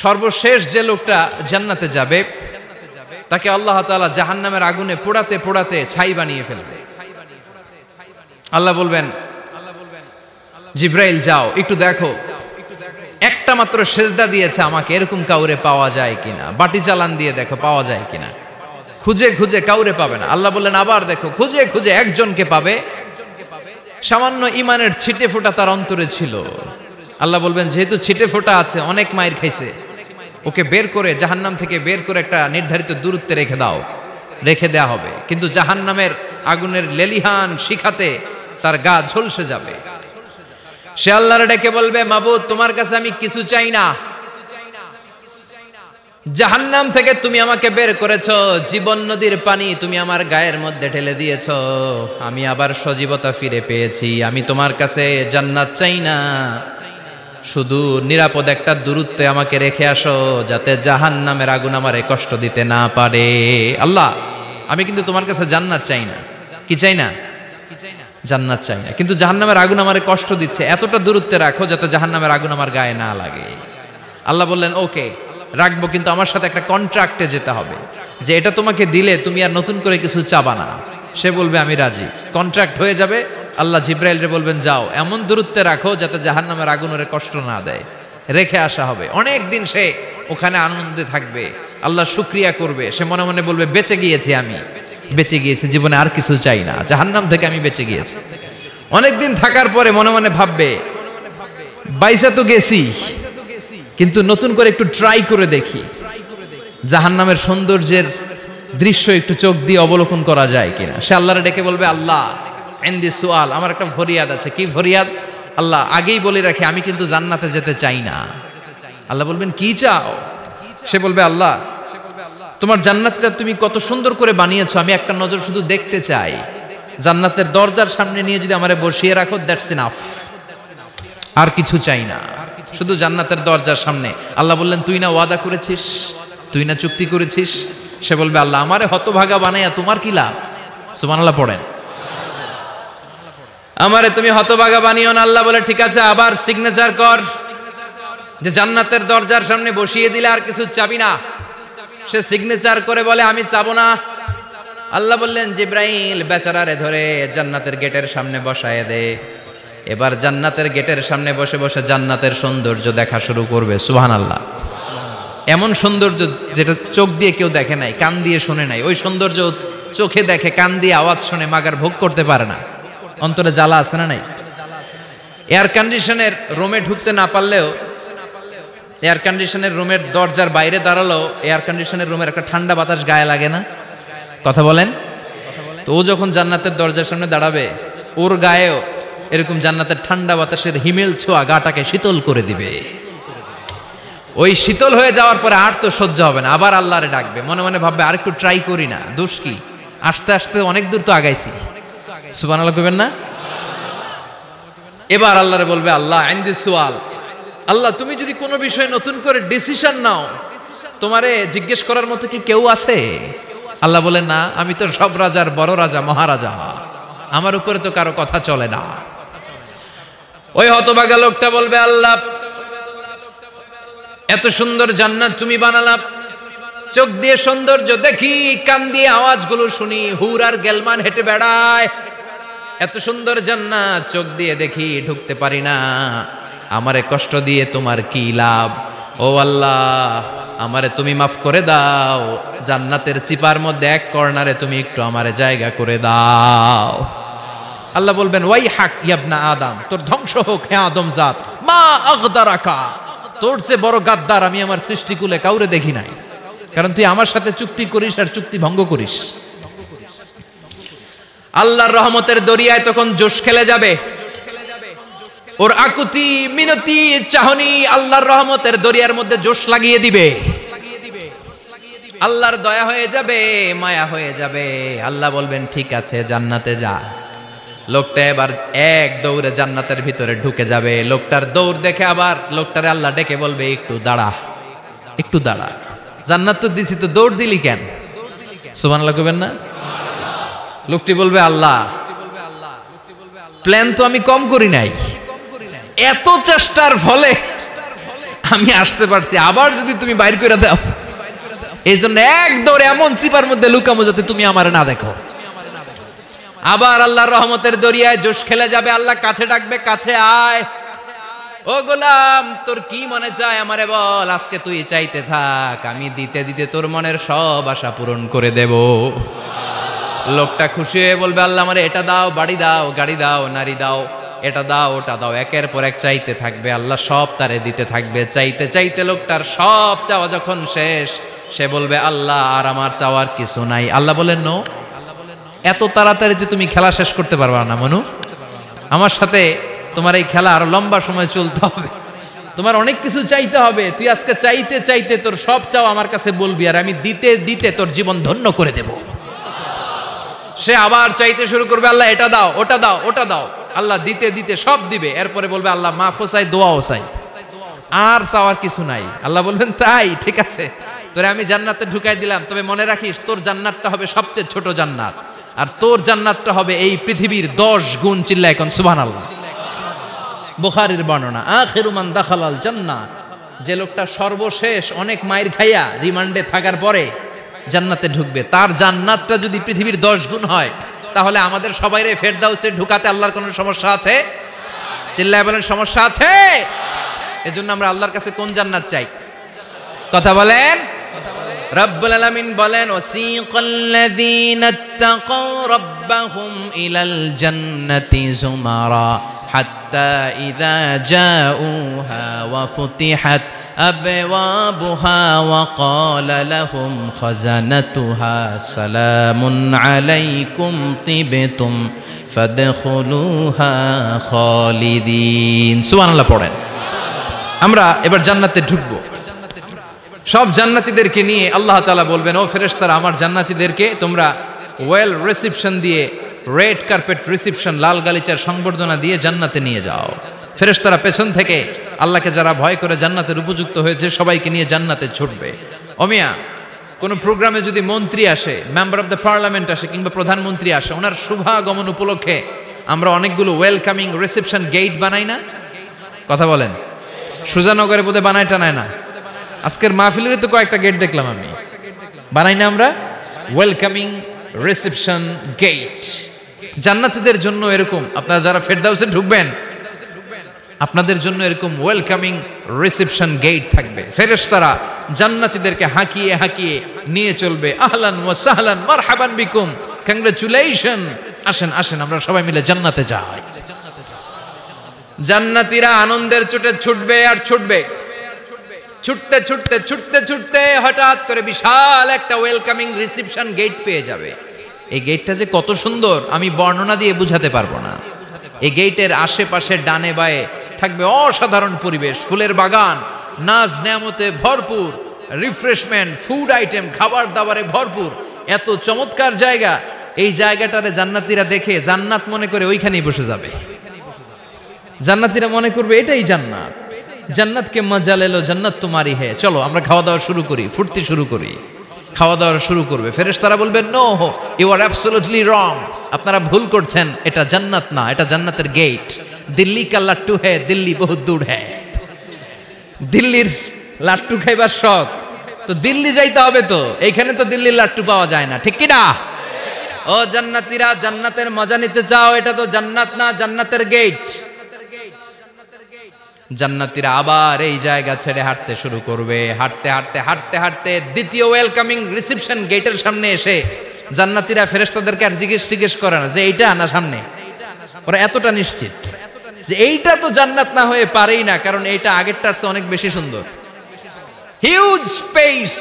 সর্বশেষ যে লোকটা জান্নাতে যাবে তাকে আল্লাহ তাআলা জাহান্নামের আগুনে পোড়াতে পোড়াতে ছাই বানিয়ে ফেলবে। আল্লাহ বলবেন, জিব্রাইল যাও একটু দেখো, একটা মাত্র সেজদা দিয়েছে আমাকে, এরকম কাউরে পাওয়া যায় কিনা, বাটি চালান দিয়ে দেখো পাওয়া যায় কিনা। খুঁজে খুঁজে কাউরে পাবে না। আল্লাহ বললেন আবার দেখো, খুঁজে খুঁজে একজনকে পাবে, সামান্য ইমানের ছিটে ফোঁটা তার অন্তরে ছিল। আল্লাহ বলবেন যেহেতু ছিটে ফোঁটা আছে, অনেক মায়ের খাইছে, ওকে বের করে জাহান্নাম থেকে বের করে একটা নির্ধারিত দূরত্বে রেখে দাও। রেখে দেয়া হবে, কিন্তু জাহান্নামের আগুনের লেলিহান শিখাতে তার গা ঝলসে যাবে। সে আল্লাহর ডেকে বলবে, মাবুদ তোমার কাছে আমি কিছু চাই না, জাহান্নাম থেকে তুমি আমাকে বের করেছো, জীবন নদীর পানি তুমি আমার গায়ের মধ্যে ঢেলে দিয়েছো, আমি আবার সজীবতা ফিরে পেয়েছি, আমি তোমার কাছে জান্নাত চাই না, শুধু নিরাপদ একটা দূরত্বে আমাকে রেখে আসো যাতে জাহান্নামের আগুন আমারে কষ্ট দিতে না পারে। আল্লাহ আমি কিন্তু তোমার কাছে জান্নাত চাই না। কি চাই না? জান্নাত চাই না, কিন্তু জাহান্নামের আগুন আমারে কষ্ট দিচ্ছে, এতটা দূরত্বে রাখো যাতে জাহান্নামের আগুন আমার গায়ে না লাগে। আল্লাহ বললেন ওকে রাখবো, কিন্তু আমার সাথে একটা কন্ট্রাক্টে যেতে হবে, যে এটা তোমাকে দিলে তুমি আর নতুন করে কিছু চাবা না। সে বলবে আমি রাজি, কন্ট্রাক্ট হয়ে যাবে। আল্লাহ জিব্রাইলরে বলবেন যাও এমন দূরত্বে রাখো যাতে জাহান্নামের আগুন ওরে কষ্ট না দেয়। রেখে আসা হবে, অনেক দিন সে ওখানে আনন্দে থাকবে, আল্লাহ শুকরিয়া করবে, সে মনে মনে বলবে বেঁচে গিয়েছি, আমি বেঁচে গিয়েছি, জীবনে আর কিছু চাই না, জাহান্নাম থেকে আমি বেঁচে গিয়েছি। অনেকদিন থাকার পরে মনে মনে ভাববে বাইসা তো গেছি, কিন্তু নতুন করে একটু ট্রাই করে দেখি, জাহান্নামের সৌন্দর্যের দৃশ্য একটু চোখ দিয়ে অবলোকন করা যায় কিনা। সে আল্লাহরে ডেকে বলবে আল্লাহ ইনদি সুআল, আমার একটা ফরিয়াদ আছে। কি ফরিয়াদ? আল্লাহ আগেই বলে রাখি আমি কিন্তু জান্নাতে যেতে চাই না। আল্লাহ বলবেন কি চাও? সে বলবে আল্লাহ তোমার জান্নাতটা তুমি কত সুন্দর করে বানিয়েছো, আমি একটা নজর শুধু দেখতে চাই, জান্নাতের দরজার সামনে নিয়ে যদি আমারে বসিয়ে রাখো দ্যাটস ইনাফ, আর কিছু চাই না, শুধু জান্নাতের দরজার সামনে। আল্লাহ বললেন তুই না ওয়াদা করেছিস, তুই না চুক্তি করেছিস। সে বলবে আল্লাহ আমারে হতভাগা বানাইয়া তোমার কি লাভ? সুবহানাল্লাহ পড়েন। আমারে তুমি হতভাগা বানিও না। আল্লাহ বলে ঠিক আছে, আবার সিগনেচার কর যে জান্নাতের দরজার সামনে বসিয়ে দিলে আর কিছু চাবি না। সে সিগনেচার করে বলে আমি চাবো না। আল্লাহ বললেন জিব্রাইল বেচারারে ধরে জান্নাতের গেটের সামনে বসায় দে। এবার জান্নাতের গেটের সামনে বসে বসে জান্নাতের সৌন্দর্য দেখা শুরু করবে। সুবহানাল্লাহ। এমন সৌন্দর্য যেটা চোখ দিয়ে কেউ দেখে নাই, কান দিয়ে শোনে নাই, ওই সৌন্দর্য চোখে দেখে, কান দিয়ে আওয়াজ শুনে মাগার ভোগ করতে পারে না। অন্তরে জ্বালা আছে না নাই? এয়ার কন্ডিশনের রুমে ঢুকতে না পারলেও, এয়ার কন্ডিশনের রুমের দরজার বাইরে দাঁড়ালো, এয়ার কন্ডিশনের রুমের একটা ঠান্ডা বাতাস গায়ে লাগে না? কথা বলেন। তো ও যখন জান্নাতের দরজার সামনে দাঁড়াবে, ওর গায়েও এরকম জান্নাতের ঠান্ডা বাতাসের হিমেল ছোঁয়া গাটাকে শীতল করে দিবে। ওই শীতল হয়ে যাওয়ার পরে আর তো সহ্য হবে না, আবার আল্লাহরে ডাকবে, মনে মনে ভাববে আর একটু ট্রাই করি না, দোষ কি, আস্তে আস্তে অনেক দূর তো আগাইছি। সুবহানাল্লাহ কইবেন না? এবার আল্লাহরে বলবে আল্লাহ ইনদি সুআল, আল্লাহ তুমি যদি কোনো বিষয়ে নতুন করে ডিসিশন নাও, তোমারে জিজ্ঞেস করার মতো কি কেউ আছে? আল্লাহ বলেন না, আমি তো সব রাজার বড় রাজা, মহারাজা, আমার উপরে তো কারো কথা চলে না। ওই হতভাগা লোকটা বলবে আল্লাহ এত সুন্দর জান্নাত তুমি বানালা, চোখ দিয়ে সৌন্দর্য দেখি, কান দিয়ে আওয়াজগুলো শুনি, হুর আর গেলমান হেঁটে বেড়ায়, এত সুন্দর জান্নাত চোখ দিয়ে দেখি, ঢুকতে পারি না, আমারে কষ্ট দিয়ে তোমার কি লাভ? ও আল্লাহ আমারে তুমি মাফ করে দাও, জান্নাতের চিপার মধ্যে এক কর্নারে তুমি একটু আমারে জায়গা করে দাও। আল্লাহ বলবেন ওয়াই হাক ইবনা আদম, তোর ধ্বংস হোক হে আদম জাত, মা আগদারাকা, তোর চেয়ে বড় গাদ্দার আমি আমার সৃষ্টিকুলে কাউরে দেখি নাই, কারণ তুই আমার সাথে চুক্তি করিস আর চুক্তি ভঙ্গ করিস। আল্লাহর রহমতের দরিয়ায় তখন জোশ খেলে যাবে, ওর আকুতি মিনতি চাহনি আল্লাহর রহমতের দরিয়ার মধ্যে জোশ লাগিয়ে দিবে। আল্লাহর দয়া হয়ে যাবে, মায়া হয়ে যাবে। আল্লাহ বলবেন ঠিক আছে জান্নাতে যা। লোকটা এবার এক দৌড়ে জান্নাতের ভিতরে ঢুকে যাবে। লোকটার দৌড় দেখে আবার লোকটারে আল্লাহ ডেকে বলবে একটু দাঁড়া, একটু দাঁড়া, জান্নাত তো দিছি, তো দৌড় দিলি কেন? সুবহানাল্লাহ কইবেন না? লোকটি বলবে আল্লাহ প্ল্যান তো আমি কম করি নাই, এত চেষ্টার ফলে আমি আসতে পারছি, আবার যদি তুমি বাইর করে দাও, এই জন্য এক দৌড়ে এমন চিপার মধ্যে লুকামো যাতে তুমি আমার না দেখো। আবার আল্লাহর রহমতের দরিয়ায় জোশ খেলে যাবে, আল্লাহ কাছে ডাকবে, কাছে আয়, ও গোলাম তোর কি মনে চায় আমারে বল, আজকে তুই চাইতে থাক, আমি দিতে দিতে তোর মনের সব আশা পূরণ করে দেব। লোকটা খুশি হয়ে বলবে, আল্লাহ আমারে এটা দাও, বাড়ি দাও, গাড়ি দাও, নারী দাও, এটা দাও, ওটা দাও, একের পর এক চাইতে থাকবে, আল্লাহ সব তারে দিতে থাকবে। চাইতে চাইতে লোকটার সব চাওয়া যখন শেষ, সে বলবে, আল্লাহ আর আমার চাওয়ার কিছু নাই। আল্লাহ বলেন, নো, এত তাড়াতাড়ি যে তুমি খেলা শেষ করতে পারবা না মনু, আমার সাথে তোমার এই খেলা আরো লম্বা সময় চলতে হবে, তোমার অনেক কিছু চাইতে হবে। তুই আজকে চাইতে চাইতে তোর সব চাও আমার কাছে বলবি, আর আমি দিতে দিতে তোর জীবন ধন্য করে দেব। সে আবার চাইতে শুরু করবে, আল্লাহ এটা দাও, ওটা দাও, ওটা দাও, আল্লাহ দিতে দিতে সব দিবে। এরপরে বলবে, আল্লাহ মাফও চাই, দোয়াও চাই, আর চাওয়ার কিছু নাই। আল্লাহ বলবেন, তাই ঠিক আছে, তোরে আমি জান্নাতে ঢুকাই দিলাম, তবে মনে রাখিস তোর জান্নাতটা হবে সবচেয়ে ছোট জান্নাত, আর তোর জান্নাতটা হবে এই পৃথিবীর 10 গুণ। চিল্লা এখন সুবহানাল্লাহ। বুখারীর বর্ণনা, আখিরু মান দাখালাল জান্নাহ, যে লোকটা সর্বশেষ অনেক মাইর খাইয়া রিমান্ডে থাকার পরে জান্নাতে ঢুকবে, তার জান্নাতটা যদি পৃথিবীর 10 গুণ হয়, তাহলে আমাদের সবাইরে ফেরদাউসে ঢুকাতে আল্লাহর কোনো সমস্যা আছে? চিল্লায় বলেন, সমস্যা আছে? এজন্য আমরা আল্লাহর কাছে কোন জান্নাত চাই? কথা বলেন। রব্বুল আলামিন বলেন, ওয়াসিকাল্লাযীনা ইত্তাকাউ রাব্বাহুম ইলাল জান্নাতি যুমারা হাত্তা ইযা জাউহা ওয়া ফুতিহাত আবওয়াবুহা ওয়া ক্বালা লাহুম খাজানাতুহা সালামুন আলাইকুম তিবতুম ফাদখুলুহা খালিদিন। সুবহানাল্লাহ পড়েন। আমরা এবার জান্নাতে ঢুকবো। সব জান্নাতীদেরকে নিয়ে আল্লাহ তাআলা বলবেন, ও ফেরেশতারা, আমার জান্নাতীদেরকে তোমরা ওয়েল রিসেপশন দিয়ে, রেড কার্পেট রিসেপশন, লাল গালিচার সংবর্ধনা দিয়ে জান্নাতে নিয়ে যাও। ফেরেশতারা পেছন থেকে আল্লাহকে যারা ভয় করে জান্নাতের উপযুক্ত হয়েছে সবাইকে নিয়ে জান্নাতে ছুটবে। ওমিয়া, কোনো প্রোগ্রামে যদি মন্ত্রী আসে, মেম্বার অফ দ্য পার্লামেন্ট আসে, কিংবা প্রধানমন্ত্রী আসে, ওনার শুভাগমন উপলক্ষে আমরা অনেকগুলো ওয়েলকামিং রিসেপশন গেট বানাই না? কথা বলেন। সুজানগরে বোধে বানায় টানায় না? আজকের মাহফিলের তো কয়েকটা গেট দেখলাম আমি, বানাই না আমরা? Welcoming reception gate. জান্নাতীদের জন্য এরকম, আপনারা যারা ফেরদাউসে ঢুকবেন আপনাদের জন্য এরকম ওয়েলকামিং রিসেপশন গেট থাকবে। ফেরেশতারা জান্নাতীদেরকে হাঁকিয়ে হাঁকিয়ে নিয়ে চলবে, আহলান ওয়া সাহলান মারহাবান বিকুম, কংগ্রাচুলেশন, আসেন আসেন আমরা সবাই মিলে জান্নাতে যাই। জান্নাতীরা আনন্দের চোটে ছুটবে আর ছুটবে, ছুটতে ছুটতে ছুটতে ছুটতে হঠাৎ করে বিশাল একটা ওয়েলকামিং রিসেপশন গেট পেয়ে যাবে। এই গেটটা যে কত সুন্দর আমি বর্ণনা দিয়ে বুঝাতে পারবো না। এই গেটের আশেপাশে ডানে বায়ে থাকবে অসাধারণ পরিবেশ, ফুলের বাগান, নাজ নেয়ামতে ভরপুর, রিফ্রেশমেন্ট, ফুড আইটেম, খাবার দাবারে ভরপুর, এত চমৎকার জায়গা। এই জায়গাটারে জান্নাতীরা দেখে জান্নাত মনে করে ওইখানেই বসে যাবে। জান্নাতীরা মনে করবে এটাই জান্নাত, জান্নাতকে মজা লেলো, জান্নাত তোমারই হে, চলো আমরা খাওয়া দাওয়া শুরু করি, ফুর্তি শুরু করি। খাওয়া দাওয়া শুরু করবে। ফেরেশতারা বলবেন, no, you are absolutely wrong, আপনারা ভুল করছেন, এটা জান্নাত না, এটা জান্নাতের গেট। দিল্লি কা লাট্টু হ্যায়, দিল্লি বহুত দূর হ্যায়। দিল্লির লাট্টু খাইবার শখ, তো দিল্লি যাইতে হবে, তো এইখানে তো দিল্লির লাট্টু পাওয়া যায় না, ঠিক কি না? ও জান্নাতীরা, জান্নাতের মজা নিতে চাও? এটা তো জান্নাত না, জান্নাতের গেট। জান্নাতীরা আবার এই জায়গা ছেড়ে হাঁটতে শুরু করবে। হাঁটতে হাঁটতে হাঁটতে হাঁটতে দ্বিতীয় ওয়েলকামিং রিসেপশন গেটের সামনে এসে জান্নাতীরা ফেরেশতাদেরকে আর জিজ্ঞেস করে না যে এইটা না সামনে, ওরা এতটা নিশ্চিত যে এইটা তো জান্নাত না হয়ে পারেই না, কারণ এইটা আগেরটার চেয়ে অনেক বেশি সুন্দর। হিউজ স্পেস,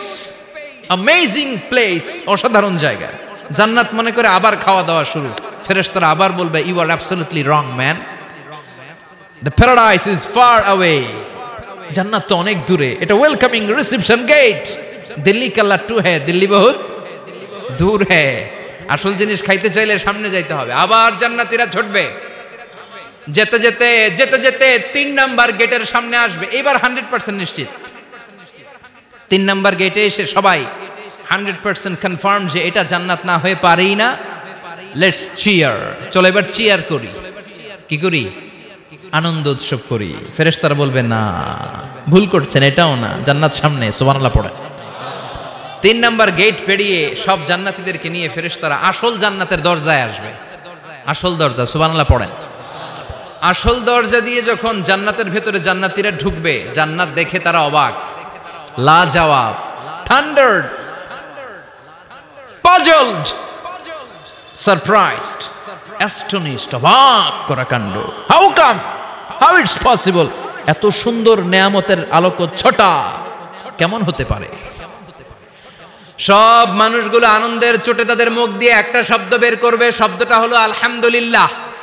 অ্যামেজিং প্লেস, অসাধারণ জায়গা। জান্নাত মনে করে আবার খাওয়া দাওয়া শুরু। ফেরেশতারা আবার বলবে, you are absolutely wrong man, the paradise is far away, জান্নাত তো অনেক দূরে, এটা ওয়েলকামিং রিসেপশন গেট। দিল্লি কা লাট্টু হ্যায়, দিল্লি বহুত দূর হ্যায়। আসল জিনিস খাইতে চাইলে সামনে যাইতে হবে। আবার জান্নাতীরা ছুটবে, যেতে যেতে যেতে যেতে 3 নাম্বার গেটের সামনে আসবে। এবার 100% নিশ্চিত। 3 নাম্বার গেটে এসে সবাই 100% কনফার্ম যে এটা জান্নাত না হয়ে পারেই না। লেটস চিয়ার, চলো এবার চিয়ার করি। কি করি? আনন্দ উৎসব করি। ফেরেশতারা বলবে না, ভুল করছেন, এটাও না, জান্নাত সামনে, সুবহানাল্লাহ পড়ে। 3 নাম্বার গেট পেরিয়ে সব জান্নাতীদেরকে নিয়ে ফেরেশতারা আসল জান্নাতের দরজায় আসবে। আসল দরজা, সুবহানাল্লাহ পড়েন। আসল দরজা দিয়ে যখন জান্নাতের ভেতরে জান্নাতীরা ঢুকবে, জান্নাত দেখে তারা অবাক, লাজবাব, থান্ডার্ড, পাজলড, সারপ্রাইজড, অ্যাস্টনিশড, অবাক করা কাণ্ড। How come, how it's possible, এত সুন্দর নেয়ামতের আলোকচ্ছটা কেমন হতে পারে? সব মানুষগুলো আনন্দের চোটে তাদের মুখ দিয়ে একটা শব্দ বের করবে, শব্দটা হলো আলহামদুলিল্লাহ।